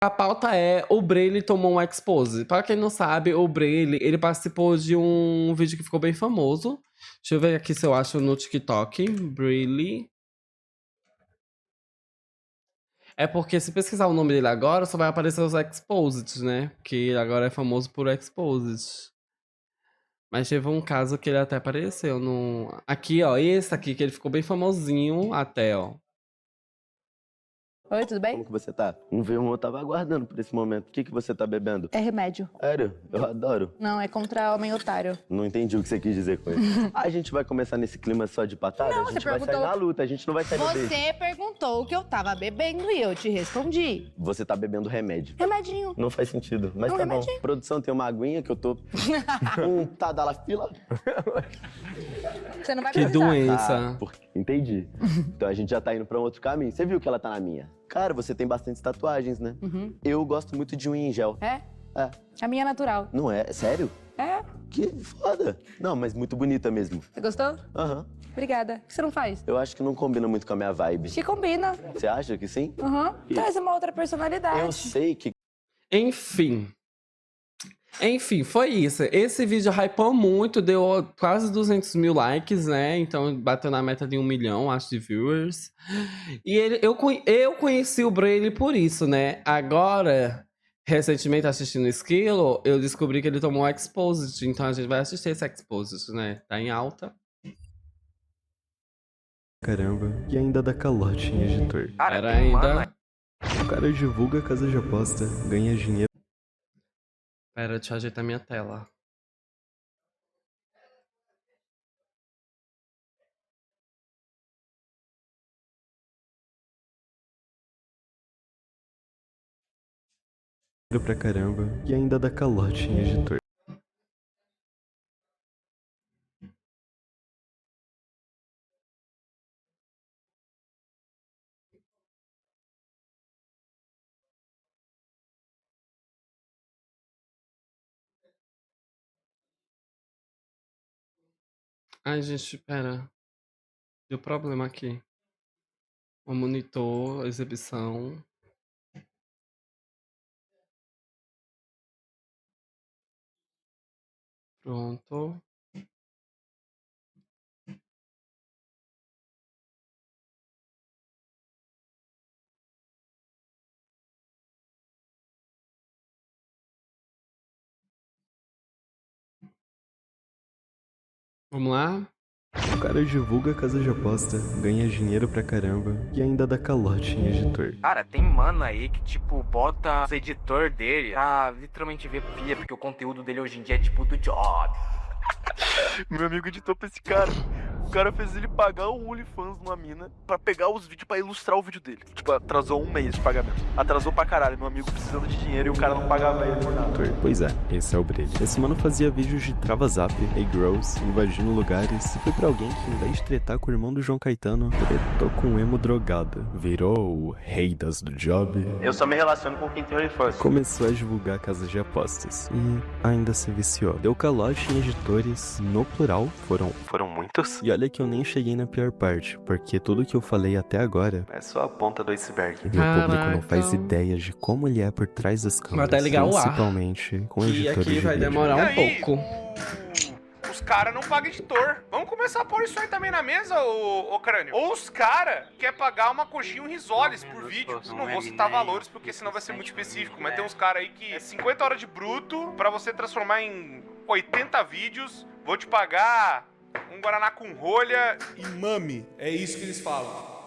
A pauta é o Brely tomou um expose. Pra quem não sabe, o Brely, ele participou de um vídeo que ficou bem famoso. Deixa eu ver aqui se eu acho no TikTok. Brely. É porque se pesquisar o nome dele agora, só vai aparecer os exposed, né? Porque ele agora é famoso por exposed. Mas teve um caso que ele até apareceu no... Aqui, ó. Esse aqui, que ele ficou bem famosinho até, ó. Oi, tudo bem? Como que você tá? Eu tava aguardando por esse momento. O que você tá bebendo? É remédio. Sério? Eu adoro. Não, é contra homem otário. Não entendi o que você quis dizer com isso. A gente vai começar nesse clima só de patada? Não, a gente você vai sair perguntou- na luta, a gente não vai sair no beijo. Você perguntou o que eu tava bebendo e eu te respondi. Você tá bebendo remédio. Remedinho. Não faz sentido, mas Um tá bom. remedinho. Produção, tem uma aguinha que eu tô... Tadalafila. Você não vai Que precisar. doença. Entendi. Então a gente já tá indo pra um outro caminho. Você viu que ela tá na minha? Cara, você tem bastante tatuagens, né? Uhum. Eu gosto muito de unha em gel. É? É. A minha é natural. Não é? Sério? É? Que foda. Não, mas muito bonita mesmo. Você gostou? Aham. Obrigada. O que você não faz? Eu acho que não combina muito com a minha vibe. Te combina. Você acha que sim? Uhum. Traz uma outra personalidade. Eu sei que... Enfim, foi isso. Esse vídeo hypou muito, deu quase 200 mil likes, né? Então bateu na meta de 1 milhão, acho, de viewers. E eu conheci o Brely por isso, né? Agora, recentemente assistindo Esquilo, eu descobri que ele tomou um Exposed. Então a gente vai assistir esse Exposed, né? Tá em alta. Caramba, e ainda dá calote em editor. Era ainda... O cara divulga a casa de aposta, ganha dinheiro Pera, deixa eu ajeitar minha tela. pra caramba, e ainda dá calote em editor. Ai, gente, pera. Deu problema aqui. O monitor, a exibição. Pronto. Vamos lá? O cara divulga a casa de aposta, ganha dinheiro pra caramba, e ainda dá calote em editor. Cara, tem mano aí que, tipo, bota os editor dele pra literalmente ver pia, porque o conteúdo dele hoje em dia é tipo do job. Meu amigo editou pra esse cara. O cara fez ele pagar o OnlyFans numa mina pra pegar os vídeos pra ilustrar o vídeo dele. Tipo, atrasou 1 mês de pagamento. Atrasou pra caralho, meu amigo precisando de dinheiro e o cara não pagava ele por nada. Pois é, esse é o Brely. Esse mano fazia vídeos de trava-zap, gross, invadindo lugares, e foi pra alguém que, em vez de tretar com o irmão do João Caetano, tretou com um emo drogado. Virou o rei das do job. Eu só me relaciono com quem tem OnlyFans. Começou a divulgar casas de apostas e ainda se viciou. Deu calote em editores, no plural, foram muitos. E olha que eu nem cheguei na pior parte, porque tudo que eu falei até agora é só a ponta do iceberg. E o público não faz ideia de como ele é por trás das câmeras, até ligar o ar. principalmente com Que editores aqui de vai vídeo. demorar um aí? pouco. Os caras não pagam editor. Vamos começar a pôr isso aí também na mesa, ô crânio. Ou os caras querem pagar uma coxinha e um risoles por vídeo. Não vou citar valores, porque senão vai ser muito específico. Mas tem uns caras aí que é 50 horas de bruto pra você transformar em 80 vídeos. Vou te pagar um guaraná com rolha. E mame, é isso que eles falam.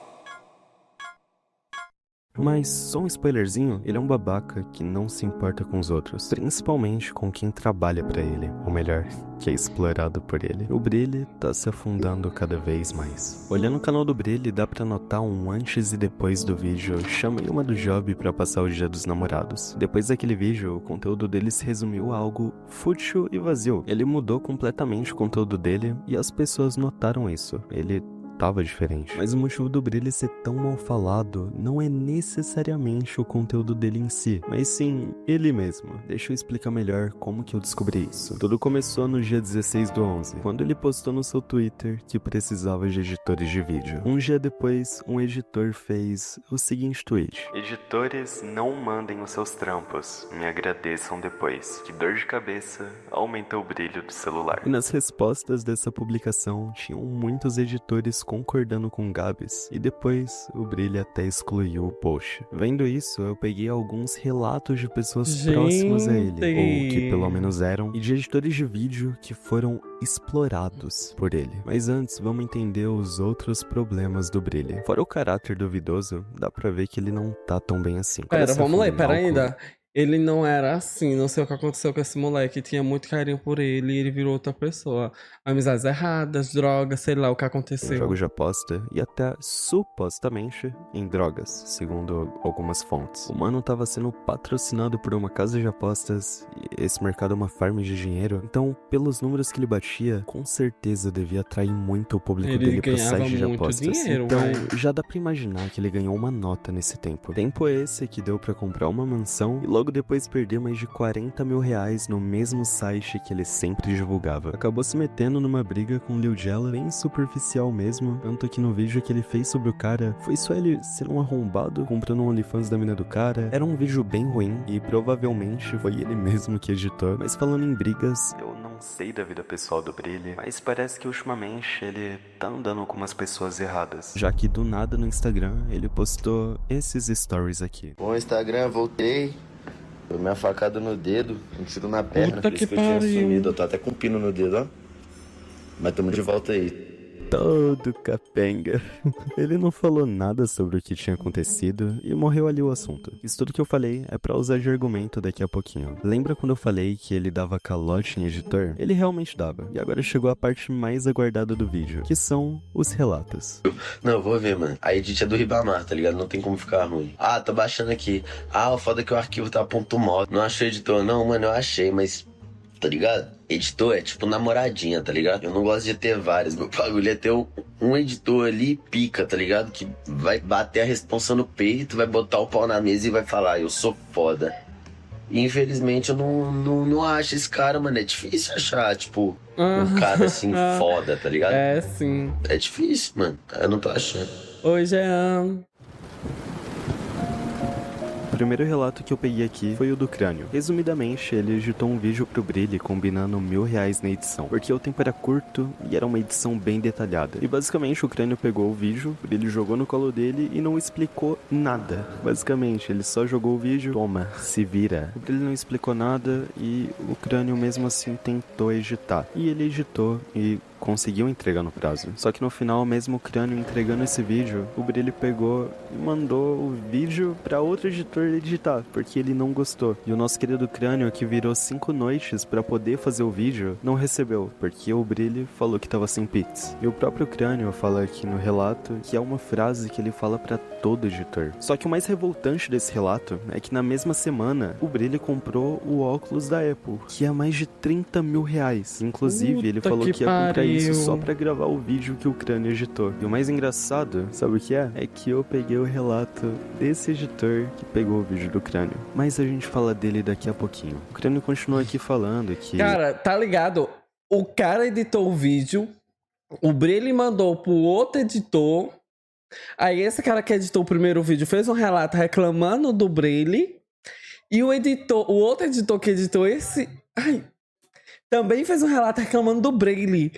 Mas, só um spoilerzinho, ele é um babaca que não se importa com os outros, principalmente com quem trabalha pra ele, ou melhor, que é explorado por ele. O Brely tá se afundando cada vez mais. Olhando o canal do Brely, dá pra notar um antes e depois do vídeo Chamei uma do Job pra passar o dia dos namorados. Depois daquele vídeo, o conteúdo dele se resumiu a algo fútil e vazio. Ele mudou completamente o conteúdo dele e as pessoas notaram isso. Ele tava diferente. Mas o motivo do Brilli ser tão mal falado não é necessariamente o conteúdo dele em si, mas sim ele mesmo. Deixa eu explicar melhor como que eu descobri isso. Tudo começou no dia 16/11, quando ele postou no seu Twitter que precisava de editores de vídeo. Um dia depois, um editor fez o seguinte tweet: editores, não mandem os seus trampos, me agradeçam depois, que dor de cabeça aumenta o brilho do celular. E nas respostas dessa publicação, tinham muitos editores concordando com Gabs, e depois o Brilli até excluiu o post. Vendo isso, eu peguei alguns relatos de pessoas próximas a ele, ou que pelo menos eram, e de editores de vídeo que foram explorados por ele. Mas antes, vamos entender os outros problemas do Brilli. Fora o caráter duvidoso, dá pra ver que ele não tá tão bem assim. Pera, vamos ler, pera ainda. Ele não era assim, não sei o que aconteceu com esse moleque, tinha muito carinho por ele e ele virou outra pessoa. Amizades erradas, drogas, sei lá o que aconteceu. Jogos de aposta e até supostamente em drogas, segundo algumas fontes. O mano tava sendo patrocinado por uma casa de apostas e esse mercado é uma farm de dinheiro, então pelos números que ele batia, com certeza devia atrair muito o público dele pro site de apostas. Dinheiro, então já dá pra imaginar que ele ganhou uma nota nesse tempo. Tempo esse que deu pra comprar uma mansão e logo depois perder mais de 40 mil reais no mesmo site que ele sempre divulgava. Acabou se metendo numa briga com Lil Jella, bem superficial mesmo, tanto que no vídeo que ele fez sobre o cara, foi só ele ser um arrombado comprando um OnlyFans da mina do cara. Era um vídeo bem ruim e provavelmente foi ele mesmo que editou. Mas falando em brigas, eu não sei da vida pessoal do Brilli, mas parece que ultimamente ele tá andando com umas pessoas erradas, já que do nada no Instagram ele postou esses stories aqui. Bom, Instagram, voltei. Foi minha facada no dedo, um tiro na perna. Puta Por que isso que eu tinha pariu. sumido. Eu tô até com pino no dedo, ó. Mas tamo de volta aí. Todo capenga. Ele não falou nada sobre o que tinha acontecido e morreu ali o assunto. Isso tudo que eu falei é pra usar de argumento daqui a pouquinho. Lembra quando eu falei que ele dava calote em editor? Ele realmente dava. E agora chegou a parte mais aguardada do vídeo, que são os relatos. Não, eu vou ver, mano. A edit é do Ribamar, tá ligado? Não tem como ficar ruim. Ah, tô baixando aqui. Ah, o foda é que o arquivo tá .mol. Não achei editor, não, mano, eu achei, mas... Tá ligado? Editor é tipo namoradinha, tá ligado? Eu não gosto de ter vários. Meu bagulho é ter um editor ali pica, tá ligado? Que vai bater a responsa no peito, vai botar o pau na mesa e vai falar, eu sou foda. E infelizmente eu não acho esse cara, mano. É difícil achar, tipo, um cara assim foda, tá ligado? É, sim. É difícil, mano. Eu não tô achando. Oi, Jean. O primeiro relato que eu peguei aqui foi o do Crânio. Resumidamente, ele editou um vídeo pro Brilli combinando R$1.000 na edição, porque o tempo era curto e era uma edição bem detalhada. E basicamente o Crânio pegou o vídeo, o Brilli jogou no colo dele e não explicou nada. Basicamente, ele só jogou o vídeo, toma, se vira. O Brilli não explicou nada e o Crânio mesmo assim tentou editar. E ele editou e conseguiu entregar no prazo. Só que no final, mesmo o Crânio entregando esse vídeo, o Brilli pegou e mandou o vídeo pra outro editor editar, porque ele não gostou. E o nosso querido Crânio, que virou 5 noites pra poder fazer o vídeo, não recebeu, porque o Brilli falou que tava sem pix. E o próprio Crânio fala aqui no relato que é uma frase que ele fala pra todo editor. Só que o mais revoltante desse relato é que na mesma semana, o Brilli comprou o óculos da Apple, que é mais de 30 mil reais. Inclusive, ele falou que ia comprar isso só pra gravar o vídeo que o Crânio editou. E o mais engraçado, sabe o que é? É que eu peguei o relato desse editor que pegou o vídeo do Crânio. Mas a gente fala dele daqui a pouquinho. O Crânio continua aqui falando que... Cara, tá ligado? O cara editou o vídeo, o Brilli mandou pro outro editor, aí esse cara que editou o primeiro vídeo fez um relato reclamando do Brilli, e o outro editor que editou esse... também fez um relato reclamando do Brilli.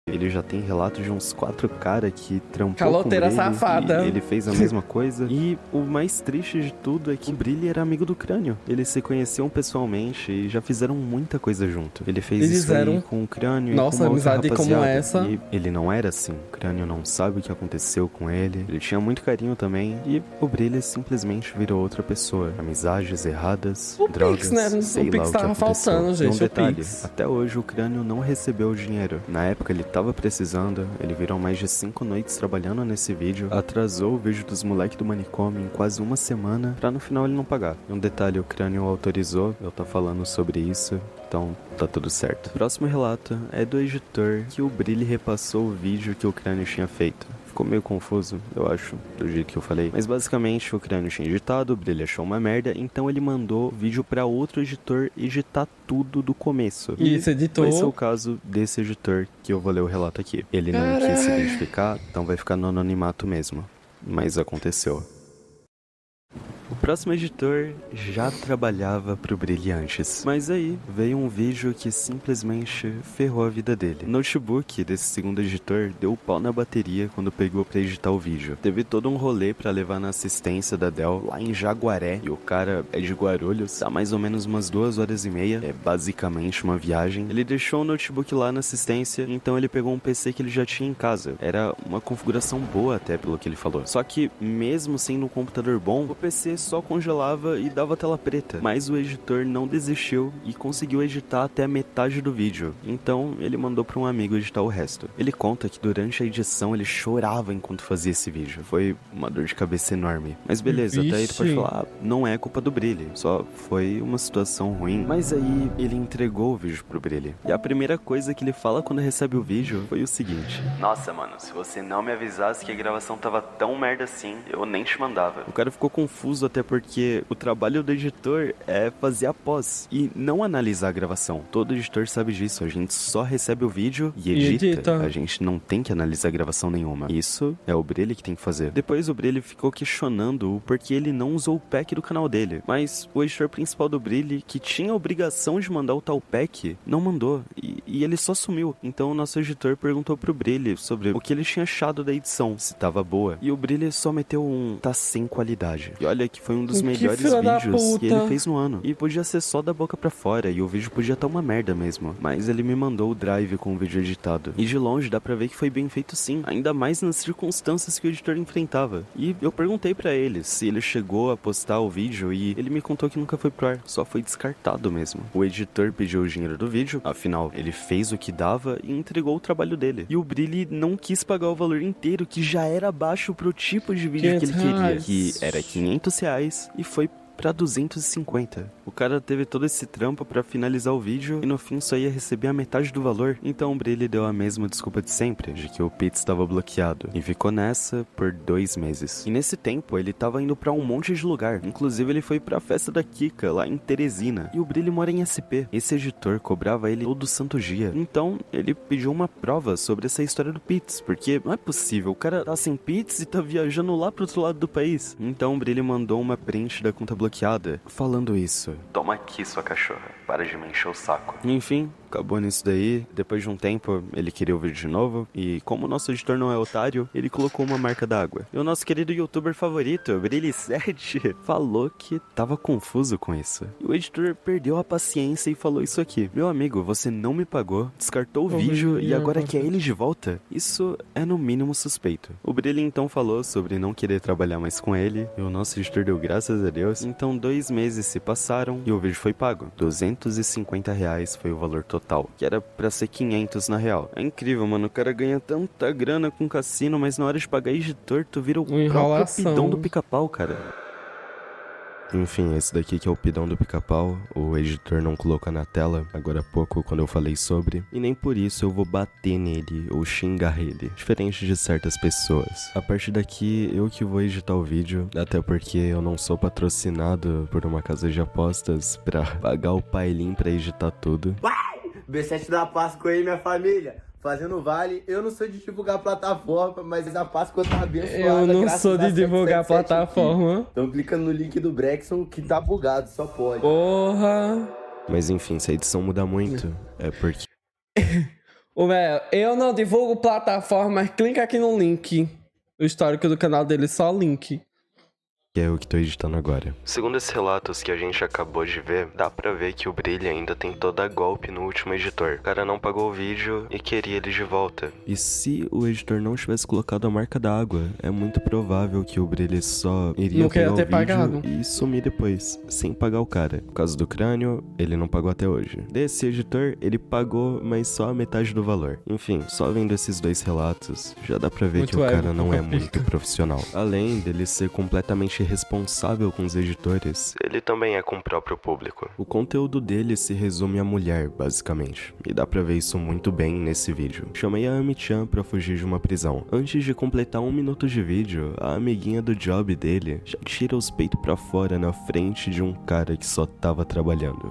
Ele já tem relato de uns 4 caras que trampou Caloteira com ele, safada. E ele fez a mesma coisa. E o mais triste de tudo é que o Brilli era amigo do Crânio. Eles se conheciam pessoalmente e já fizeram muita coisa junto. Ele fez Eles isso aí eram... com o Crânio Nossa, e com uma outra amizade como rapaziada. essa. E ele não era assim. O Crânio não sabe o que aconteceu com ele. Ele tinha muito carinho também. E o Brilli simplesmente virou outra pessoa. Amizades erradas, O drogas, Pix, né? sei O Pix lá o que tava aconteceu. faltando, gente, E um o detalhe, Pix. até hoje o Crânio não recebeu o dinheiro. Na época ele tava tava precisando, ele virou mais de 5 noites trabalhando nesse vídeo, atrasou o vídeo dos moleques do manicômio em quase uma semana, pra no final ele não pagar. E um detalhe, o Crânio autorizou eu tá falando sobre isso, então tá tudo certo. O próximo relato é do editor que o Brilli repassou o vídeo que o Crânio tinha feito. Ficou meio confuso, eu acho, do jeito que eu falei. Mas basicamente o Crânio tinha editado, o Brilli achou uma merda, então ele mandou o vídeo pra outro editor editar tudo do começo. E esse editor... Esse é o caso desse editor que eu vou ler o relato aqui. Ele não quis se identificar, então vai ficar no anonimato mesmo. Mas aconteceu. O próximo editor já trabalhava pro Brilli antes, mas aí veio um vídeo que simplesmente ferrou a vida dele. O notebook desse segundo editor deu pau na bateria quando pegou pra editar o vídeo. Teve todo um rolê pra levar na assistência da Dell lá em Jaguaré, e o cara é de Guarulhos, tá mais ou menos umas 2h30, é basicamente uma viagem. Ele deixou o notebook lá na assistência, então ele pegou um PC que ele já tinha em casa. Era uma configuração boa até, pelo que ele falou. Só que, mesmo sendo um computador bom, o PC só congelava e dava tela preta. Mas o editor não desistiu e conseguiu editar até a metade do vídeo. Então ele mandou para um amigo editar o resto. Ele conta que durante a edição ele chorava enquanto fazia esse vídeo. Foi uma dor de cabeça enorme. Mas beleza, até aí tu pode falar, não é culpa do Brilli, só foi uma situação ruim. Mas aí ele entregou o vídeo pro Brilli. E a primeira coisa que ele fala quando recebe o vídeo foi o seguinte: nossa, mano, se você não me avisasse que a gravação tava tão merda assim, eu nem te mandava. O cara ficou confuso até porque o trabalho do editor é fazer a pós e não analisar a gravação. Todo editor sabe disso, a gente só recebe o vídeo e edita. A gente não tem que analisar gravação nenhuma. Isso é o Brilli que tem que fazer. Depois o Brilli ficou questionando o porquê ele não usou o pack do canal dele. Mas o editor principal do Brilli, que tinha a obrigação de mandar o tal pack, não mandou. E ele só sumiu. Então o nosso editor perguntou pro Brilli sobre o que ele tinha achado da edição, se tava boa. E o Brilli só meteu um tá sem qualidade. E olha que foi um dos melhores vídeos que ele fez no ano. E podia ser só da boca pra fora, e o vídeo podia estar uma merda mesmo. Mas ele me mandou o drive com o vídeo editado. E de longe dá pra ver que foi bem feito sim, ainda mais nas circunstâncias que o editor enfrentava. E eu perguntei pra ele se ele chegou a postar o vídeo e ele me contou que nunca foi pro ar, só foi descartado mesmo. O editor pediu o dinheiro do vídeo, afinal, ele fez o que dava e entregou o trabalho dele. E o Brilli não quis pagar o valor inteiro, que já era baixo pro tipo de vídeo que ele queria, que era R$500, e foi pra 250. O cara teve todo esse trampo pra finalizar o vídeo e no fim só ia receber a metade do valor. Então o Brilli deu a mesma desculpa de sempre, de que o Pix estava bloqueado. E ficou nessa por 2 meses. E nesse tempo ele tava indo pra um monte de lugar. Inclusive ele foi pra festa da Kika, lá em Teresina. E o Brilli mora em SP. Esse editor cobrava ele todo santo dia. Então ele pediu uma prova sobre essa história do Pix, porque não é possível, o cara tá sem Pix e tá viajando lá pro outro lado do país. Então o Brilli mandou uma print da conta bloqueada falando isso: toma aqui, sua cachorra, para de me encher o saco. Enfim, acabou nisso daí. Depois de um tempo, ele queria o vídeo de novo. E como o nosso editor não é otário, ele colocou uma marca d'água. E o nosso querido youtuber favorito, Brilli7, falou que tava confuso com isso. E o editor perdeu a paciência e falou isso aqui: meu amigo, você não me pagou, descartou o vídeo e agora quer ele de volta? Isso é no mínimo suspeito. O Brilli então falou sobre não querer trabalhar mais com ele. E o nosso editor deu graças a Deus. Então 2 meses se passaram e o vídeo foi pago. R$250 foi o valor total, que era pra ser 500 na real. É incrível, mano, o cara ganha tanta grana com cassino, mas na hora de pagar editor, tu vira o próprio pidão do Pica-Pau, cara. Enfim, esse daqui que é o pidão do Pica-Pau, o editor não colocou na tela agora há pouco quando eu falei sobre, e nem por isso eu vou bater nele ou xingar ele, diferente de certas pessoas. A partir daqui, eu que vou editar o vídeo, até porque eu não sou patrocinado por uma casa de apostas pra pagar o Pailin pra editar tudo. B7 da Páscoa aí, minha família. Fazendo vale, eu não sou de divulgar plataforma, mas a Páscoa tá abençoada. Eu não sou de divulgar plataforma. Então clicando no link do Brexon que tá bugado, só pode. Porra! Mas enfim, se a edição muda muito, é porque... Ô, velho, eu não divulgo plataforma, mas clica aqui no link. O histórico do canal dele, só link. que é o que tô editando agora. Segundo esses relatos que a gente acabou de ver, dá pra ver que o Brilli ainda tentou dar golpe no último editor. O cara não pagou o vídeo e queria ele de volta. E se o editor não tivesse colocado a marca d'água, é muito provável que o Brilli só iria pegar o vídeo e sumir depois, sem pagar o cara. No caso do crânio, ele não pagou até hoje. Desse editor, ele pagou, mas só a metade do valor. Enfim, só vendo esses dois relatos, já dá pra ver que o cara não é muito profissional. Além dele ser completamente responsável com os editores, ele também é com o próprio público. O conteúdo dele se resume à mulher, basicamente, e dá pra ver isso muito bem nesse vídeo. Chamei a Ami-chan pra fugir de uma prisão. Antes de completar 1 minuto de vídeo, a amiguinha do job dele já tira os peitos pra fora na frente de um cara que só tava trabalhando.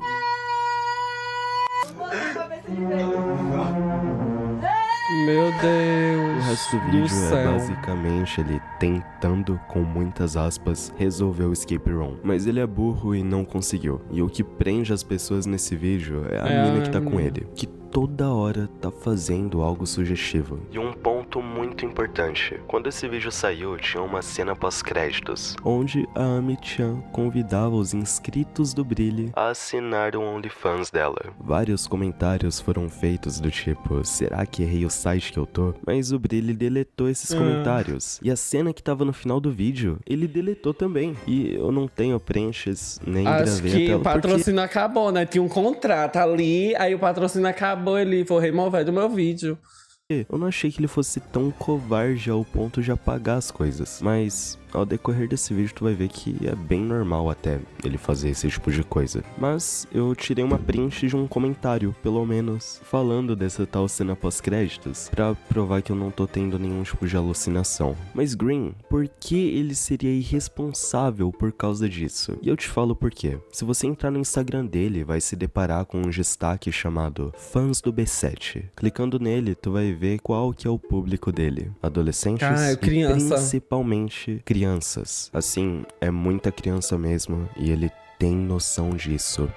Meu Deus. O resto do vídeo é basicamente ele tentando, com muitas aspas, resolver o escape room. Mas ele é burro e não conseguiu. E o que prende as pessoas nesse vídeo é a mina que tá com ele, que toda hora tá fazendo algo sugestivo. E um ponto muito importante: quando esse vídeo saiu, tinha uma cena pós-créditos, onde a Ami-chan convidava os inscritos do Brilli a assinar o OnlyFans dela. Vários comentários foram feitos do tipo, será que errei o site que eu tô? Mas o Brilli deletou esses comentários. E a cena que tava no final do vídeo, ele deletou também. E eu não tenho prints, nem gravei a tela. Acho que o patrocínio acabou, né? Tinha um contrato ali, aí o patrocínio acabou, ele foi remover do meu vídeo. Eu não achei que ele fosse tão covarde ao ponto de apagar as coisas, mas ao decorrer desse vídeo tu vai ver que é bem normal até ele fazer esse tipo de coisa. Mas eu tirei uma print de um comentário, pelo menos, falando dessa tal cena pós-créditos, pra provar que eu não tô tendo nenhum tipo de alucinação. Mas Green, por que ele seria irresponsável por causa disso? E eu te falo por quê. Se você entrar no Instagram dele, vai se deparar com um destaque chamado Fãs do B7. Clicando nele, tu vai ver qual que é o público dele. Adolescentes e principalmente crianças. Assim, é muita criança mesmo, e ele tem noção disso.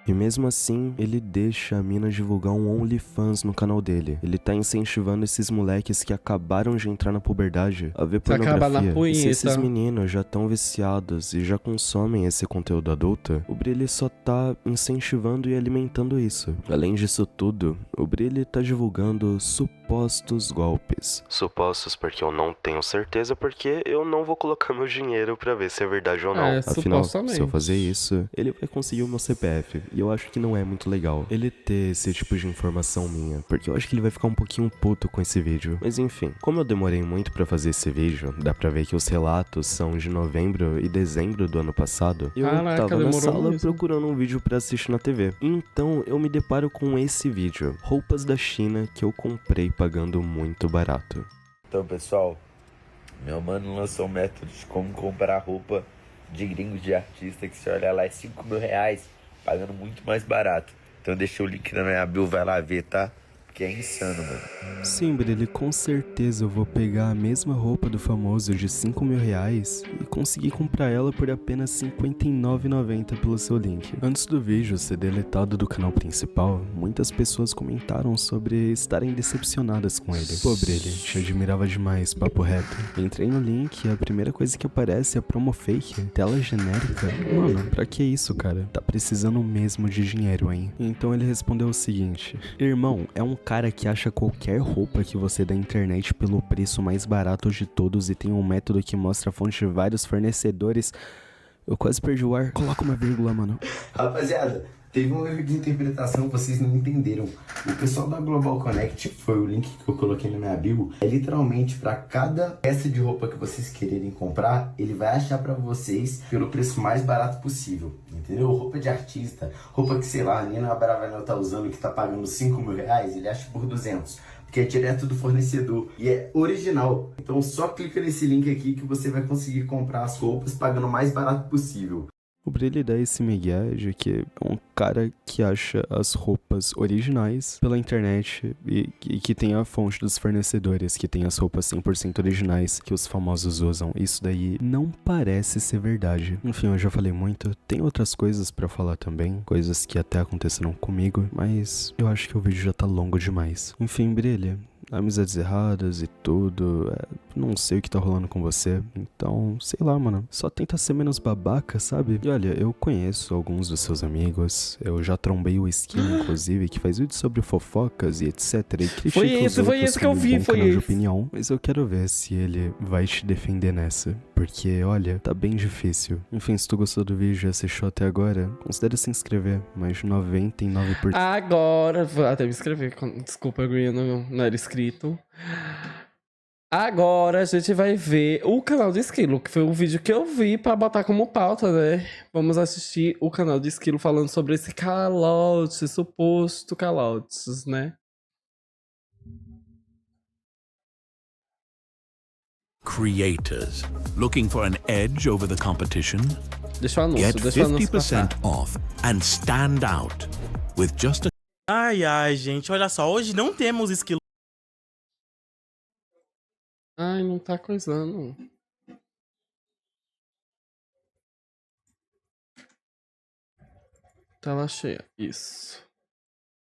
E mesmo assim, ele deixa a mina divulgar um OnlyFans no canal dele. Ele tá incentivando esses moleques que acabaram de entrar na puberdade a ver pornografia. E se esses meninos já estão viciados e já consomem esse conteúdo adulto, o Brilli só tá incentivando e alimentando isso. Além disso tudo, o Brilli tá divulgando supostos golpes. Supostos porque eu não tenho certeza, porque eu não vou colocar meu dinheiro pra ver se é verdade ou não. Afinal, se eu fazer isso, ele vai conseguir o meu CPF. E eu acho que não é muito legal ele ter esse tipo de informação minha, porque eu acho que ele vai ficar um pouquinho puto com esse vídeo. Mas enfim, como eu demorei muito pra fazer esse vídeo, dá pra ver que os relatos são de novembro e dezembro do ano passado. Eu tava na sala procurando um vídeo pra assistir na TV. Então eu me deparo com esse vídeo, roupas da China que eu comprei pagando muito barato. Então pessoal, meu mano lançou um método de como comprar roupa de gringos de artista, que se olha lá é 5 mil reais, pagando muito mais barato. Então eu deixei o link na minha bio, vai lá ver, tá? Que é insano, mano. Sim, Brilli, com certeza eu vou pegar a mesma roupa do famoso de 5 mil reais e conseguir comprar ela por apenas R$ 59,90 pelo seu link. Antes do vídeo ser deletado do canal principal, muitas pessoas comentaram sobre estarem decepcionadas com ele. Pô, Brilli, te admirava demais, papo reto. Entrei no link e a primeira coisa que aparece é promo fake, tela genérica. Mano, pra que isso, cara? Tá precisando mesmo de dinheiro, hein? Então ele respondeu o seguinte: irmão, é um cara que acha qualquer roupa que você dá na internet pelo preço mais barato de todos e tem um método que mostra a fonte de vários fornecedores. Eu quase perdi o ar. Coloca uma vírgula, mano. Rapaziada, teve um erro de interpretação que vocês não entenderam. O pessoal da Global Connect, que foi o link que eu coloquei na minha bio, é literalmente para cada peça de roupa que vocês quererem comprar, ele vai achar para vocês pelo preço mais barato possível. Entendeu? Roupa de artista, roupa que, sei lá, a Nina Bravanel tá usando que tá pagando 5 mil reais, ele acha por 200. Porque é direto do fornecedor e é original. Então só clica nesse link aqui que você vai conseguir comprar as roupas pagando o mais barato possível. O Brilli dá esse migué de que é um cara que acha as roupas originais pela internet e que tem a fonte dos fornecedores, que tem as roupas 100% originais que os famosos usam. Isso daí não parece ser verdade. Enfim, eu já falei muito. Tem outras coisas pra falar também, coisas que até aconteceram comigo, mas eu acho que o vídeo já tá longo demais. Enfim, Brilli, amizades erradas e tudo. Não sei o que tá rolando com você. Então, sei lá, mano. Só tenta ser menos babaca, sabe? E olha, eu conheço alguns dos seus amigos. Eu já trombei o Skin, inclusive, que faz vídeos sobre fofocas e etc. E critica Foi esse que eu vi, foi de esse. opinião. Mas eu quero ver se ele vai te defender nessa. Porque, olha, tá bem difícil. Enfim, se tu gostou do vídeo e assistiu até agora, considere se inscrever. Mais de 99%. Agora, vou até me inscrever. Desculpa, Green, não era inscrito. Agora a gente vai ver o canal do Esquilo, que foi o vídeo que eu vi pra botar como pauta, né? Vamos assistir o canal do Esquilo falando sobre esse calote, suposto calotes, né? Creators looking for an edge over the competition? Deixa o anúncio, Get deixa o anúncio passar. 50% off and stand out with just a Ai, gente, olha só, hoje não temos esquilo. Ai, não tá coisando. Tela cheia, isso.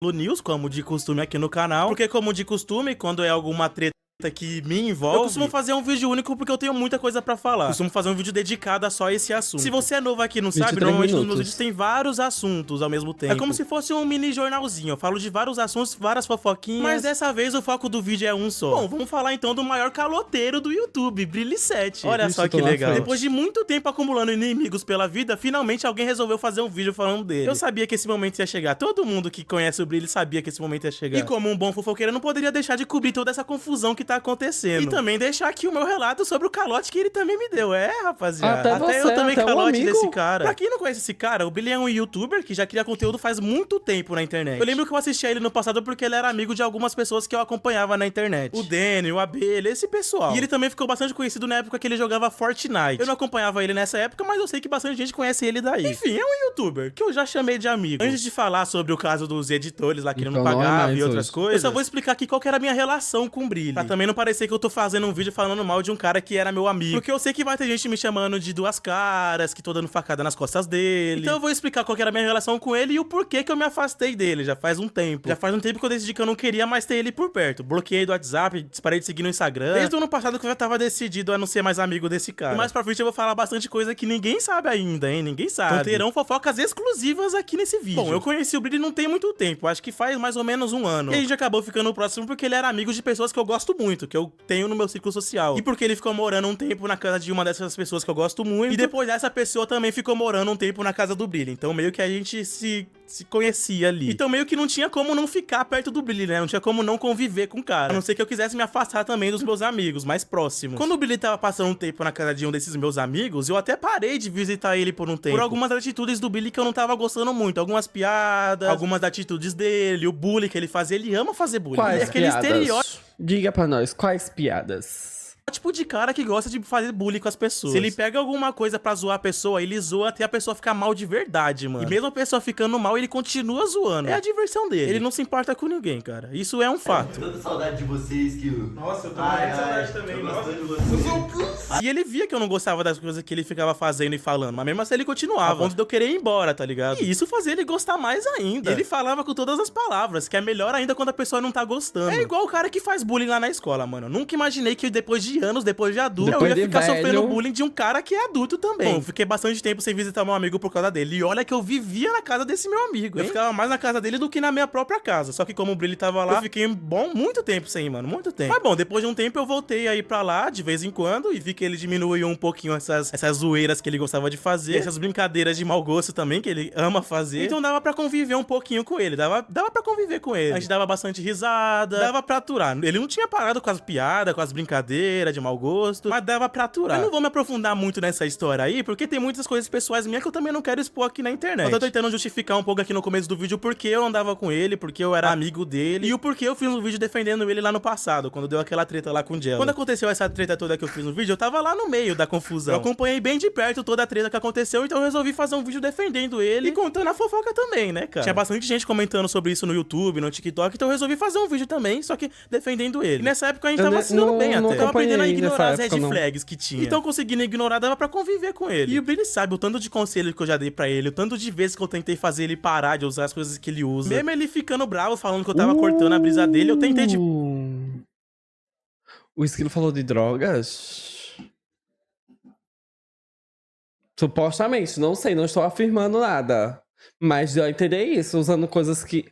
News, como de costume aqui no canal, porque como de costume, quando é alguma treta que me envolve, eu costumo fazer um vídeo único porque eu tenho muita coisa pra falar. Eu costumo fazer um vídeo dedicado a só esse assunto. Se você é novo aqui e não sabe, normalmente nos meus vídeos tem vários assuntos ao mesmo tempo. É como se fosse um mini jornalzinho. Eu falo de vários assuntos, várias fofoquinhas, mas dessa vez o foco do vídeo é um só. Bom, vamos falar então do maior caloteiro do YouTube, Brilli7. Olha só que legal. Depois de muito tempo acumulando inimigos pela vida, finalmente alguém resolveu fazer um vídeo falando dele. Eu sabia que esse momento ia chegar. Todo mundo que conhece o Brilli sabia que esse momento ia chegar. E como um bom fofoqueiro, eu não poderia deixar de cobrir toda essa confusão que tá acontecendo. E também deixar aqui o meu relato sobre o calote que ele também me deu. Rapaziada. Até eu também calote desse cara. Pra quem não conhece esse cara, o Billy é um youtuber que já cria conteúdo faz muito tempo na internet. Eu lembro que eu assistia ele no passado porque ele era amigo de algumas pessoas que eu acompanhava na internet. O Danny, o Abelha, esse pessoal. E ele também ficou bastante conhecido na época que ele jogava Fortnite. Eu não acompanhava ele nessa época, mas eu sei que bastante gente conhece ele daí. Enfim, é um youtuber que eu já chamei de amigo. Antes de falar sobre o caso dos editores lá que ele não pagava e outras coisas, eu só vou explicar aqui qual que era a minha relação com o Brilli. Pra também não parecer que eu tô fazendo um vídeo falando mal de um cara que era meu amigo. Porque eu sei que vai ter gente me chamando de duas caras, que tô dando facada nas costas dele. Então eu vou explicar qual que era a minha relação com ele e o porquê que eu me afastei dele. Já faz um tempo. Já faz um tempo que eu decidi que eu não queria mais ter ele por perto. Bloqueei do WhatsApp, parei de seguir no Instagram. Desde o ano passado que eu já tava decidido a não ser mais amigo desse cara. E mais pra frente eu vou falar bastante coisa que ninguém sabe ainda, hein? Ninguém sabe. Então terão fofocas exclusivas aqui nesse vídeo. Bom, eu conheci o Brilli não tem muito tempo. Acho que faz mais ou menos um ano. E a gente acabou ficando próximo porque ele era amigo de pessoas que eu gosto muito, que eu tenho no meu ciclo social. E porque ele ficou morando um tempo na casa de uma dessas pessoas que eu gosto muito. E depois dessa pessoa também ficou morando um tempo na casa do Brilli. Então meio que a gente se conhecia ali. Então meio que não tinha como não ficar perto do Brilli, né? Não tinha como não conviver com o cara. A não ser que eu quisesse me afastar também dos meus amigos mais próximos. Quando o Brilli tava passando um tempo na casa de um desses meus amigos, eu até parei de visitar ele por um tempo. Por algumas atitudes do Brilli que eu não tava gostando muito. Algumas piadas, algumas atitudes dele, o bullying que ele fazia. Ele ama fazer bullying. Quais é aquele piadas? estereótipo. Diga pra nós, quais piadas? Tipo de cara que gosta de fazer bullying com as pessoas. Se ele pega alguma coisa pra zoar a pessoa, ele zoa até a pessoa ficar mal de verdade, mano. E mesmo a pessoa ficando mal, ele continua zoando. É a diversão dele. Ele não se importa com ninguém, cara. Isso é um fato. Toda saudade de vocês, que Nossa, eu tô com saudade também. Nossa, de vocês. E ele via que eu não gostava das coisas que ele ficava fazendo e falando, mas mesmo assim ele continuava. A ponto de eu querer ir embora, tá ligado? E isso fazia ele gostar mais ainda. Ele falava com todas as palavras, que é melhor ainda quando a pessoa não tá gostando. É igual o cara que faz bullying lá na escola, mano. Eu nunca imaginei que depois de anos, depois de adulto, eu ia ficar sofrendo bullying de um cara que é adulto também. Bom, eu fiquei bastante tempo sem visitar meu amigo por causa dele. E olha que eu vivia na casa desse meu amigo, hein? Eu ficava mais na casa dele do que na minha própria casa. Só que como o Brilli tava lá, eu fiquei muito tempo sem ir, mano. Muito tempo. Mas bom, depois de um tempo eu voltei a ir pra lá, de vez em quando, e vi que ele diminuiu um pouquinho essas zoeiras que ele gostava de fazer. Essas brincadeiras de mau gosto também, que ele ama fazer. Então dava pra conviver um pouquinho com ele. Dava pra conviver com ele. A gente dava bastante risada, dava pra aturar. Ele não tinha parado com as piadas, com as brincadeiras de mau gosto, mas dava pra aturar. Eu não vou me aprofundar muito nessa história aí, porque tem muitas coisas pessoais minhas que eu também não quero expor aqui na internet. Eu tô tentando justificar um pouco aqui no começo do vídeo porque eu andava com ele, porque eu era amigo dele, e o porquê eu fiz um vídeo defendendo ele lá no passado, quando deu aquela treta lá com o Jello. Quando aconteceu essa treta toda que eu fiz no vídeo, eu tava lá no meio da confusão. Eu acompanhei bem de perto toda a treta que aconteceu, então eu resolvi fazer um vídeo defendendo ele e contando a fofoca também, né, cara? Tinha bastante gente comentando sobre isso no YouTube, no TikTok, então eu resolvi fazer um vídeo também, só que defendendo ele. E nessa época a gente tava se dando bem até. Eu tava aprendendo a ignorar as red flags que tinha. Então conseguindo ignorar, dava pra conviver com ele. E o Brilli sabe o tanto de conselho que eu já dei pra ele, o tanto de vezes que eu tentei fazer ele parar de usar as coisas que ele usa. Mesmo ele ficando bravo, falando que eu tava cortando a brisa dele, eu tentei de... O Esquilo falou de drogas? Supostamente, não sei, não estou afirmando nada. Mas eu entendi isso, usando coisas que...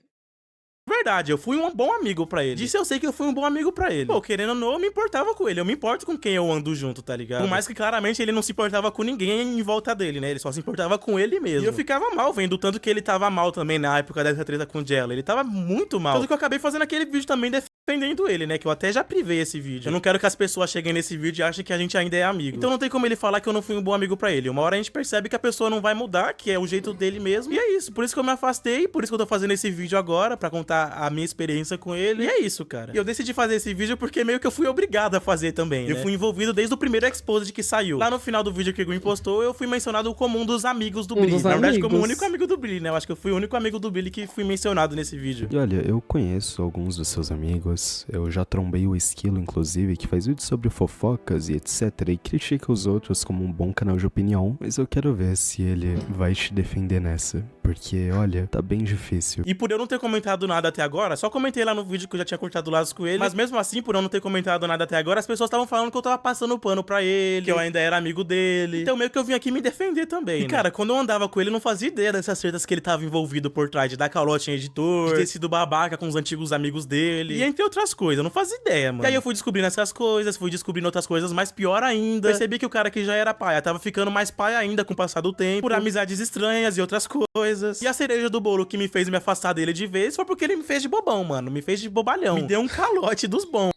Verdade, eu fui um bom amigo pra ele. Disso eu sei que eu fui um bom amigo pra ele. Pô, querendo ou não, eu me importava com ele. Eu me importo com quem eu ando junto, tá ligado? Por mais que claramente ele não se importava com ninguém em volta dele, né? Ele só se importava com ele mesmo. E eu ficava mal vendo o tanto que ele tava mal também na época dessa treta com o Jello. Ele tava muito mal. Tanto que eu acabei fazendo aquele vídeo também defendendo ele, né? Que eu até já privei esse vídeo. Eu não quero que as pessoas cheguem nesse vídeo e achem que a gente ainda é amigo. Então não tem como ele falar que eu não fui um bom amigo pra ele. Uma hora a gente percebe que a pessoa não vai mudar, que é o jeito dele mesmo. E é isso. Por isso que eu me afastei, por isso que eu tô fazendo esse vídeo agora, pra contar a minha experiência com ele. E é isso, cara. E eu decidi fazer esse vídeo porque meio que eu fui obrigado a fazer também, né? Eu fui envolvido desde o primeiro Exposed que saiu. Lá no final do vídeo que o Green postou, eu fui mencionado como um dos amigos do Billy. Na verdade, como o único amigo do Billy, né? Eu acho que eu fui o único amigo do Billy que fui mencionado nesse vídeo. E olha, eu conheço alguns dos seus amigos. Eu já trombei o Esquilo, inclusive, que faz vídeos sobre fofocas e etc. E critica os outros como um bom canal de opinião. Mas eu quero ver se ele vai te defender nessa. Porque, olha, tá bem difícil. E por eu não ter comentado nada até agora, só comentei lá no vídeo que eu já tinha cortado laços com ele. Mas mesmo assim, por eu não ter comentado nada até agora, as pessoas estavam falando que eu tava passando pano pra ele, que eu ainda era amigo dele. Então meio que eu vim aqui me defender também, né? E cara, quando eu andava com ele, eu não fazia ideia dessas tretas que ele tava envolvido por trás de dar calote em editor, de ter sido babaca com os antigos amigos dele. E entre outras coisas, eu não fazia ideia, mano. E aí eu fui descobrindo essas coisas, fui descobrindo outras coisas mais pior ainda. Percebi que o cara que já era paia tava ficando mais paia ainda com o passar do tempo, por amizades estranhas e outras coisas. E a cereja do bolo que me fez me afastar dele de vez foi porque ele me fez de bobão, mano. Me fez de bobalhão. Me deu um calote dos bons.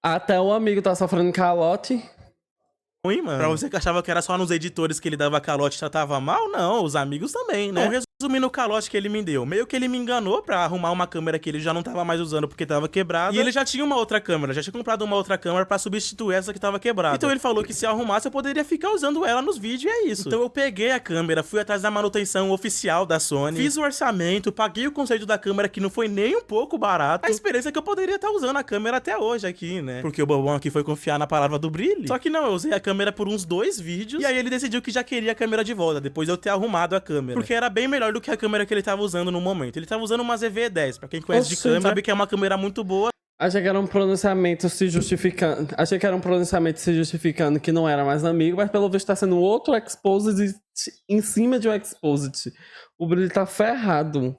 Até o amigo tá sofrendo calote. Ruim, mano. Pra você que achava que era só nos editores que ele dava calote e tratava mal, não. Os amigos também, né? Então, resumindo o calote que ele me deu, meio que ele me enganou pra arrumar uma câmera que ele já não tava mais usando porque tava quebrada. E ele já tinha uma outra câmera, já tinha comprado uma outra câmera pra substituir essa que tava quebrada. Então ele falou que se eu arrumasse eu poderia ficar usando ela nos vídeos e é isso. Então eu peguei a câmera, fui atrás da manutenção oficial da Sony, fiz o orçamento, paguei o conceito da câmera que não foi nem um pouco barato. A experiência é que eu poderia estar usando a câmera até hoje aqui, né? Porque o bobão aqui foi confiar na palavra do Brilli. Só que não, eu usei a câmera por uns 2 vídeos e aí ele decidiu que já queria a câmera de volta, depois de eu ter arrumado a câmera. Porque era bem melhor do que a câmera que ele tava usando no momento. Ele tava usando uma ZV-10, pra quem conhece de câmera, sabe que é uma câmera muito boa. Achei que era um pronunciamento se justificando. Achei que era um pronunciamento se justificando que não era mais amigo, mas pelo visto tá sendo outro Exposed em cima de um Exposed. O Brilli tá ferrado.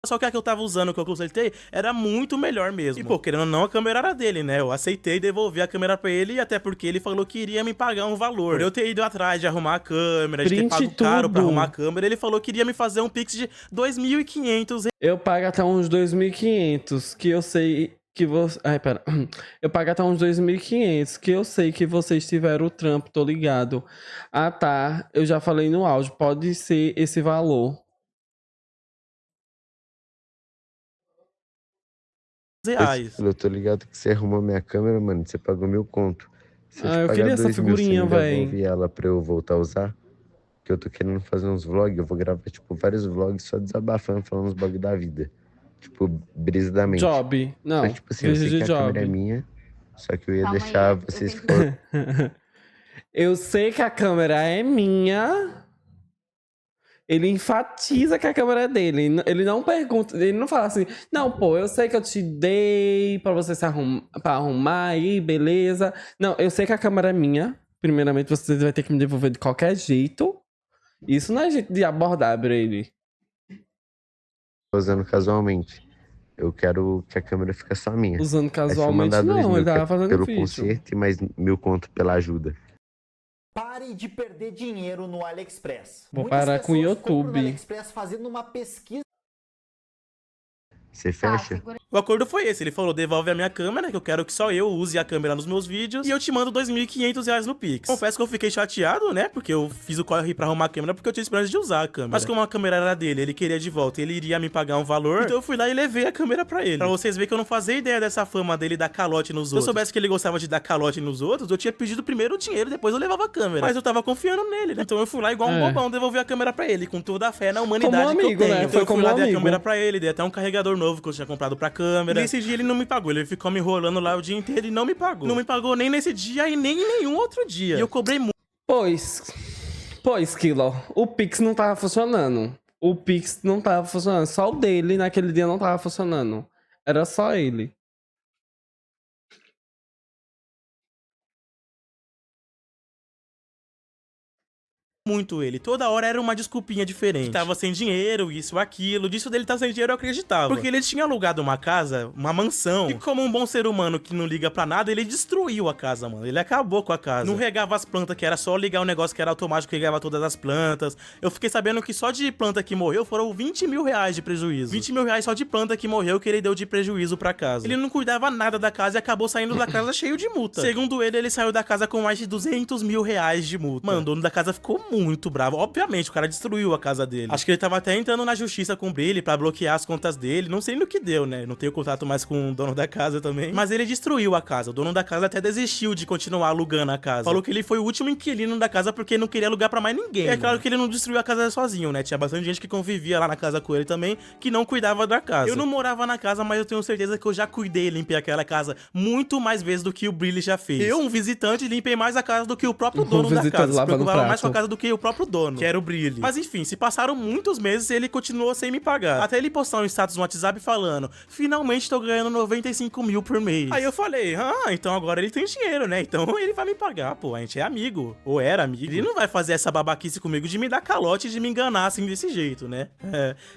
Só que a que eu tava usando, que eu consertei, era muito melhor mesmo. E, pô, querendo ou não, a câmera era dele, né? Eu aceitei devolver a câmera pra ele, e até porque ele falou que iria me pagar um valor. Por eu ter ido atrás de arrumar a câmera, de ter pago caro pra arrumar a câmera, ele falou que iria me fazer um Pix de 2.500. Eu pago até uns 2.500, que eu sei que você... Ai, pera. Eu pago até uns 2.500, que eu sei que vocês tiveram o trampo, tô ligado. Ah, tá. Eu já falei no áudio, pode ser esse valor. Reais. Eu tô ligado que você arrumou minha câmera, mano. Você pagou 1.000 conto. Se eu eu queria essa figurinha, velho. Devolve ela pra eu voltar a usar. Que eu tô querendo fazer uns vlogs. Eu vou gravar, tipo, vários vlogs só desabafando, falando uns bugs da vida. Tipo, brisa da mente. Job. Não, só, tipo assim, eu sei que a câmera é minha. Só que eu ia deixar vocês... Eu sei que a câmera é minha... Ele enfatiza que a câmera é dele. Ele não pergunta, ele não fala assim, não, pô, eu sei que eu te dei pra você pra arrumar aí, beleza. Não, eu sei que a câmera é minha. Primeiramente, você vai ter que me devolver de qualquer jeito. Isso não é jeito de abordar, Brady. Usando casualmente. Eu quero que a câmera fique só minha. Usando casualmente, não, ele tava fazendo pelo vídeo. Conserto e mais 1.000 conto pela ajuda. Pare de perder dinheiro no AliExpress. Vou parar com o YouTube. No AliExpress fazendo uma pesquisa. Você fecha? O acordo foi esse, ele falou, devolve a minha câmera, que eu quero que só eu use a câmera nos meus vídeos, e eu te mando 2.500 reais no Pix. Confesso que eu fiquei chateado, né, porque eu fiz o corre pra arrumar a câmera, porque eu tinha esperança de usar a câmera. Mas como a câmera era dele, ele queria de volta, ele iria me pagar um valor, então eu fui lá e levei a câmera pra ele. Pra vocês verem que eu não fazia ideia dessa fama dele dar calote nos outros. Se eu soubesse que ele gostava de dar calote nos outros, eu tinha pedido primeiro o dinheiro, depois eu levava a câmera. Mas eu tava confiando nele, né, então eu fui lá igual um bobão, devolver a câmera pra ele, com toda a fé na humanidade como amigo, que eu tenho. né? Então Foi eu fui como lá, dei a amigo. câmera pra ele, dei até um carregador novo que eu tinha comprado pra câmera. E nesse dia ele não me pagou, ele ficou me enrolando lá o dia inteiro e não me pagou. Não me pagou nem nesse dia e nem em nenhum outro dia. E eu cobrei muito. Pois, Kilo, o Pix não tava funcionando. O Pix não tava funcionando. Só o dele naquele dia não tava funcionando. Era só ele. muito ele. Toda hora era uma desculpinha diferente. Que tava sem dinheiro, isso, aquilo. Disso dele tá sem dinheiro eu acreditava. Porque ele tinha alugado uma casa, uma mansão. E como um bom ser humano que não liga pra nada, ele destruiu a casa, mano. Ele acabou com a casa. Não regava as plantas, que era só ligar o negócio que era automático, que regava todas as plantas. Eu fiquei sabendo que só de planta que morreu foram 20 mil reais de prejuízo. 20 mil reais só de planta que morreu que ele deu de prejuízo pra casa. Ele não cuidava nada da casa e acabou saindo da casa cheio de multa. Segundo ele saiu da casa com mais de 200 mil reais de multa. Mano, o dono da casa ficou muito bravo. Obviamente, o cara destruiu a casa dele. Acho que ele tava até entrando na justiça com o Brilli pra bloquear as contas dele. Não sei no que deu, né? Não tenho contato mais com o dono da casa também. Mas ele destruiu a casa. O dono da casa até desistiu de continuar alugando a casa. Falou que ele foi o último inquilino da casa porque não queria alugar pra mais ninguém. E é claro que ele não destruiu a casa sozinho, né? Tinha bastante gente que convivia lá na casa com ele também, que não cuidava da casa. Eu não morava na casa, mas eu tenho certeza que eu já cuidei e limpei aquela casa muito mais vezes do que o Brilli já fez. Eu, um visitante, limpei mais a casa do que o próprio dono da casa. Se preocupava mais com a casa do que o próprio dono, que era o Brilli. Mas enfim, se passaram muitos meses e ele continuou sem me pagar. Até ele postar um status no WhatsApp falando: finalmente tô ganhando 95 mil por mês. Aí eu falei: então agora ele tem dinheiro, né? Então ele vai me pagar, pô. A gente é amigo. Ou era amigo. Ele não vai fazer essa babaquice comigo de me dar calote e de me enganar assim desse jeito, né?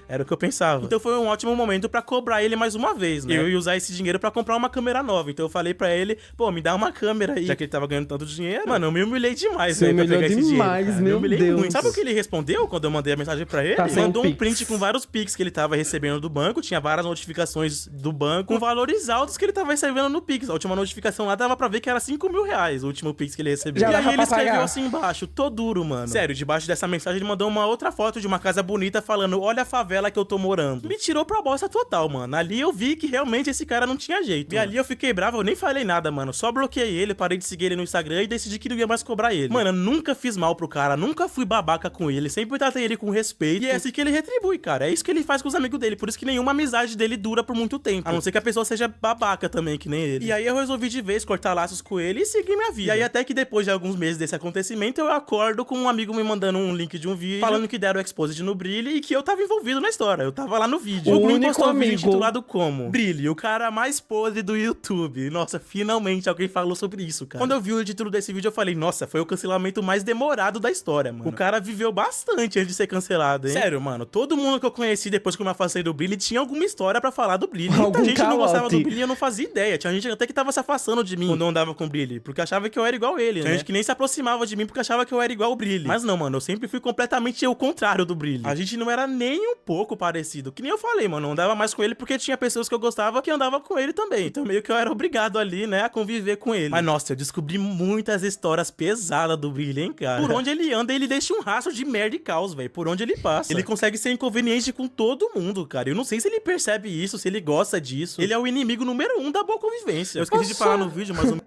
Era o que eu pensava. Então foi um ótimo momento pra cobrar ele mais uma vez, né? Eu ia usar esse dinheiro pra comprar uma câmera nova. Então eu falei pra ele: pô, me dá uma câmera aí. Já que ele tava ganhando tanto dinheiro. Mano, eu me humilhei demais, velho, pra pegar esse dinheiro. Demais, meu Deus. Muito. Sabe o que ele respondeu quando eu mandei a mensagem pra ele? Ele mandou um print com vários Pix que ele tava recebendo do banco. Tinha várias notificações do banco com valores altos que ele tava recebendo no Pix. A última notificação lá dava pra ver que era 5 mil reais o último Pix que ele recebeu. E aí ele escreveu assim embaixo: tô duro, mano. Sério, debaixo dessa mensagem ele mandou uma outra foto de uma casa bonita falando: olha a favela que eu tô morando. Me tirou pra bosta total, mano. Ali eu vi que realmente esse cara não tinha jeito. E ali eu fiquei bravo, eu nem falei nada, mano. Só bloqueei ele, parei de seguir ele no Instagram e decidi que não ia mais cobrar ele. Mano, eu nunca fiz mal pro cara, nunca fui babaca com ele, sempre tratei ele com respeito. E é assim que ele retribui, cara. É isso que ele faz com os amigos dele. Por isso que nenhuma amizade dele dura por muito tempo. A não ser que a pessoa seja babaca também, que nem ele. E aí eu resolvi de vez cortar laços com ele e seguir minha vida. E aí até que depois de alguns meses desse acontecimento, eu acordo com um amigo me mandando um link de um vídeo falando que deram o exposed no Brilli e que eu tava envolvido na história. Eu tava lá no vídeo. O único postou um vídeo intitulado como Brilli, o cara mais podre do YouTube. Nossa, finalmente alguém falou sobre isso, cara. Quando eu vi o título desse vídeo, eu falei: nossa, foi o cancelamento mais demorado da história, mano. O cara viveu bastante antes de ser cancelado, hein? Sério, mano, todo mundo que eu conheci depois que eu me afastei do Brilli tinha alguma história pra falar do Brilli. Muita gente não gostava do Brilli e eu não fazia ideia. Tinha gente até que tava se afastando de mim quando eu andava com o Brilli, porque achava que eu era igual ele, né? Tinha gente que nem se aproximava de mim porque achava que eu era igual o Brilli. Mas não, mano, eu sempre fui completamente o contrário do Brilli. A gente não era nem um pouco parecido. Que nem eu falei, mano, eu andava mais com ele porque tinha pessoas que eu gostava que andavam com ele também. Então meio que eu era obrigado ali, né, a conviver com ele. Mas nossa, eu descobri muitas histórias pesadas do Brilli, hein, cara? Por onde ele anda, ele deixa um rastro de merda e caos, velho. Por onde ele passa. Ele consegue ser inconveniente com todo mundo, cara. Eu não sei se ele percebe isso, se ele gosta disso. Ele é o inimigo número 1 da boa convivência. Eu esqueci de falar no vídeo, mas...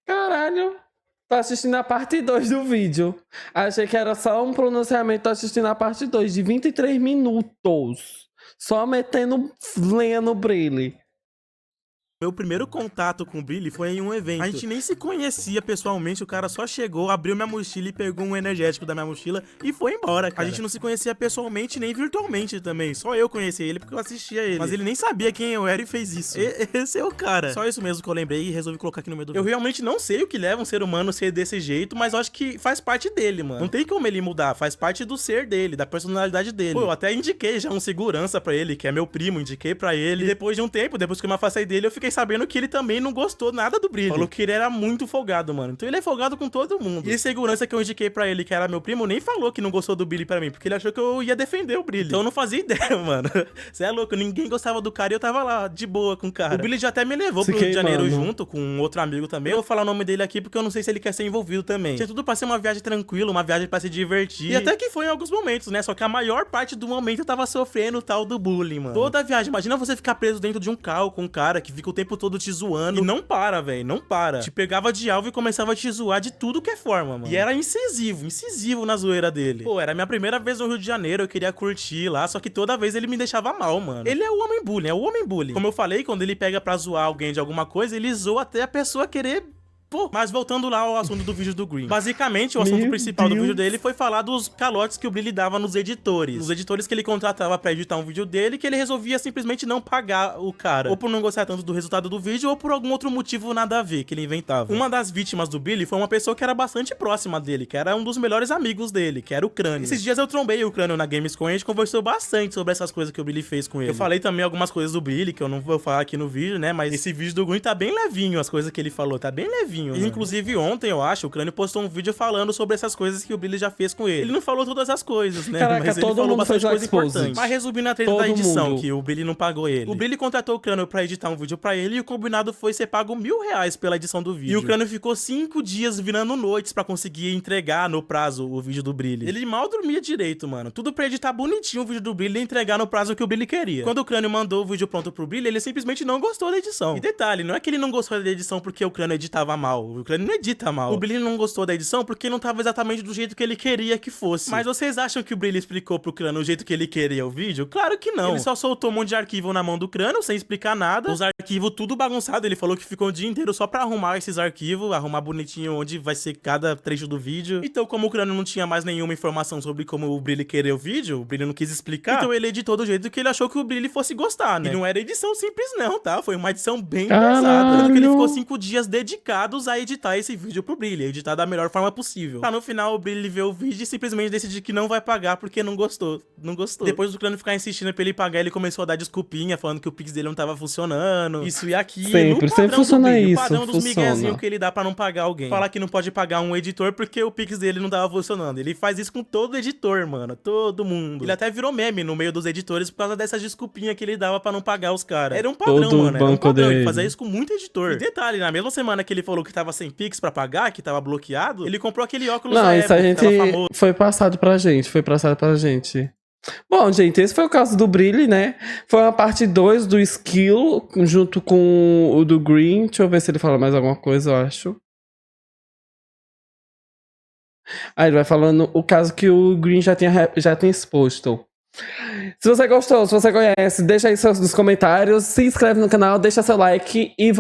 Caralho. Tô assistindo a parte 2 do vídeo. Achei que era só um pronunciamento. Tô assistindo a parte 2 de 23 minutos. Só metendo lenha no Brilli. Meu primeiro contato com o Brilli foi em um evento. A gente nem se conhecia pessoalmente, o cara só chegou, abriu minha mochila e pegou um energético da minha mochila e foi embora, cara. A gente não se conhecia pessoalmente nem virtualmente também. Só eu conhecia ele porque eu assistia ele. Mas ele nem sabia quem eu era e fez isso. Esse é o cara. Só isso mesmo que eu lembrei e resolvi colocar aqui no meio do vídeo. Eu realmente não sei o que leva um ser humano a ser desse jeito, mas eu acho que faz parte dele, mano. Não tem como ele mudar, faz parte do ser dele, da personalidade dele. Pô, eu até indiquei já um segurança pra ele, que é meu primo, indiquei pra ele. E depois de um tempo, depois que eu me afastei dele, eu fiquei sabendo que ele também não gostou nada do Brilli. Falou que ele era muito folgado, mano. Então ele é folgado com todo mundo. E a segurança que eu indiquei pra ele, que era meu primo, nem falou que não gostou do Brilli pra mim, porque ele achou que eu ia defender o Brilli. Então eu não fazia ideia, mano. Você é louco, ninguém gostava do cara e eu tava lá, de boa com o cara. O Brilli já até me levou pro Rio de Janeiro junto, com um outro amigo também. Eu vou falar o nome dele aqui porque eu não sei se ele quer ser envolvido também. Tinha tudo pra ser uma viagem tranquila, uma viagem pra se divertir. E até que foi em alguns momentos, né? Só que a maior parte do momento eu tava sofrendo o tal do bullying, mano. Toda a viagem, imagina você ficar preso dentro de um carro com um cara que fica o tempo todo te zoando. E não para, velho, não para. Te pegava de alvo e começava a te zoar de tudo que é forma, mano. E era incisivo na zoeira dele. Pô, era a minha primeira vez no Rio de Janeiro, eu queria curtir lá, só que toda vez ele me deixava mal, mano. Ele é o homem bullying, é o homem bullying. Como eu falei, quando ele pega pra zoar alguém de alguma coisa, ele zoa até a pessoa querer Pô, mas voltando lá ao assunto do vídeo do Green. Basicamente, o assunto principal do vídeo dele foi falar dos calotes que o Brilli dava nos editores. Os editores que ele contratava pra editar um vídeo dele, que ele resolvia simplesmente não pagar o cara. Ou por não gostar tanto do resultado do vídeo, ou por algum outro motivo nada a ver, que ele inventava. Uma das vítimas do Brilli foi uma pessoa que era bastante próxima dele, que era um dos melhores amigos dele, que era o Crânio. Esses dias eu trombei o Crânio na Gamescom e a gente conversou bastante sobre essas coisas que o Brilli fez com ele. Eu falei também algumas coisas do Brilli, que eu não vou falar aqui no vídeo, né? Mas esse vídeo do Green tá bem levinho, as coisas que ele falou, tá bem levinho. E, inclusive ontem, eu acho, o Crânio postou um vídeo falando sobre essas coisas que o Brilli já fez com ele. Ele não falou todas as coisas, né? Caraca, mas ele todo falou mundo bastante fez coisa exposed. importante. Mas resumindo a treta Todo da edição, mundo. que o Brilli não pagou ele. O Brilli contratou o Crânio pra editar um vídeo pra ele e o combinado foi ser pago R$1.000 pela edição do vídeo. E o Crânio ficou 5 dias virando noites pra conseguir entregar no prazo o vídeo do Brilli. Ele mal dormia direito, mano. Tudo pra editar bonitinho o vídeo do Brilli e entregar no prazo que o Brilli queria. Quando o Crânio mandou o vídeo pronto pro Brilli, ele simplesmente não gostou da edição. E detalhe, não é que ele não gostou da edição porque o Crânio editava mal. O Crânio não edita mal. O Brilli não gostou da edição porque não tava exatamente do jeito que ele queria que fosse. Mas vocês acham que o Brilli explicou pro Crânio o jeito que ele queria o vídeo? Claro que não. Ele só soltou um monte de arquivo na mão do Crânio sem explicar nada. Os arquivos tudo bagunçado. Ele falou que ficou o dia inteiro só pra arrumar esses arquivos, arrumar bonitinho onde vai ser cada trecho do vídeo. Então, como o Crânio não tinha mais nenhuma informação sobre como o Brilli queria o vídeo, o Brilli não quis explicar, então ele editou do jeito que ele achou que o Brilli fosse gostar, né? E não era edição simples não, tá? Foi uma edição bem pesada. Tanto que ele ficou 5 dias dedicados a editar esse vídeo pro Brilli, editar da melhor forma possível. Pra no final o Brilli ver o vídeo e simplesmente decidir que não vai pagar porque não gostou. Não gostou. Depois do Crânio ficar insistindo pra ele pagar, ele começou a dar desculpinha, falando que o Pix dele não tava funcionando, isso e aquilo. Sempre funciona isso. O padrão dos miguezinhos que ele dá pra não pagar alguém. Falar que não pode pagar um editor porque o Pix dele não tava funcionando. Ele faz isso com todo editor, mano. Todo mundo. Ele até virou meme no meio dos editores por causa dessas desculpinhas que ele dava pra não pagar os caras. Era um padrão, Todo mano. Era um padrão. dele. Ele fazia isso com muito editor. E detalhe, na mesma semana que ele falou que tava sem Pix pra pagar, que tava bloqueado, ele comprou aquele óculos Não, isso a gente que tava famoso. foi passado pra gente. Bom, gente, esse foi o caso do Brilli, né? Foi uma parte 2 do Skill, junto com o do Green. Deixa eu ver se ele fala mais alguma coisa, eu acho. Aí ele vai falando o caso que o Green já tem exposto. Se você gostou, se você conhece, deixa aí nos comentários, se inscreve no canal, deixa seu like e vamos